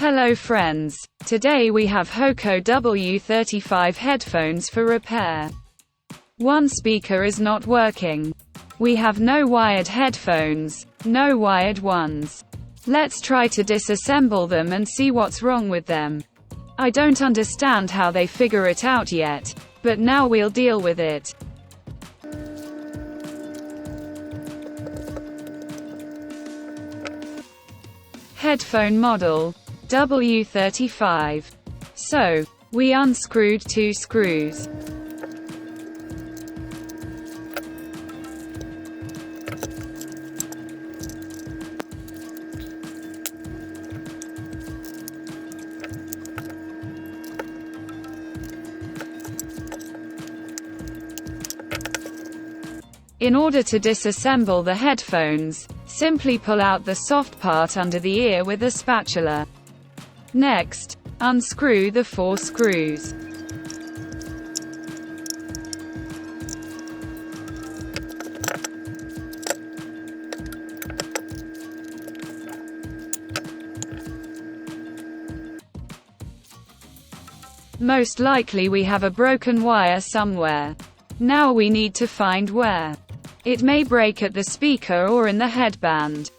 Hello friends. Today we have Hoco W35 headphones for repair. One speaker is not working. We have no wired headphones, no wired ones. Let's try to disassemble them and see what's wrong with them. I don't understand how they figure it out yet, but now we'll deal with it. Headphone model W35. So, we unscrewed 2 screws. In order to disassemble the headphones, simply pull out the soft part under the ear with a spatula. Next, unscrew the 4 screws. Most likely we have a broken wire somewhere. Now we need to find where. It may break at the speaker or in the headband.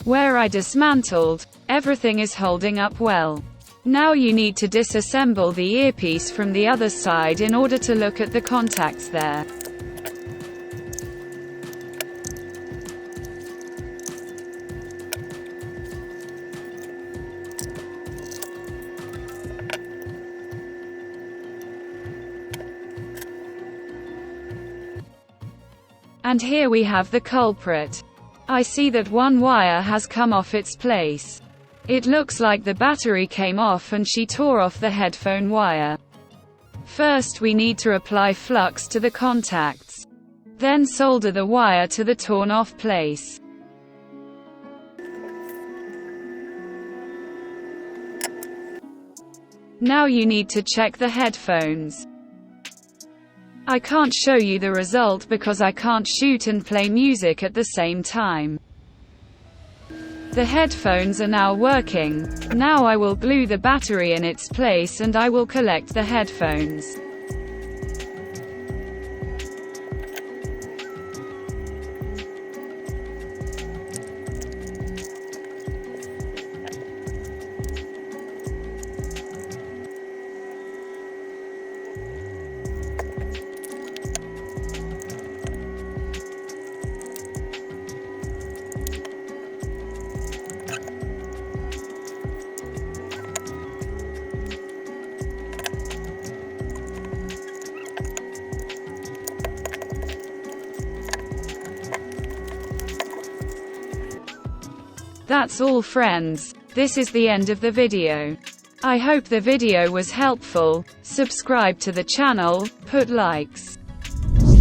Where I dismantled, everything is holding up well. Now you need to disassemble the earpiece from the other side in order to look at the contacts there. And here we have the culprit. I see that one wire has come off its place. It looks like the battery came off and she tore off the headphone wire. First we need to apply flux to the contacts. Then solder the wire to the torn off place. Now you need to check the headphones. I can't show you the result because I can't shoot and play music at the same time. The headphones are now working. Now I will glue the battery in its place and I will collect the headphones. That's all friends, this is the end of the video. I hope the video was helpful. Subscribe to the channel, put likes.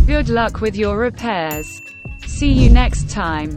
Good luck with your repairs. See you next time.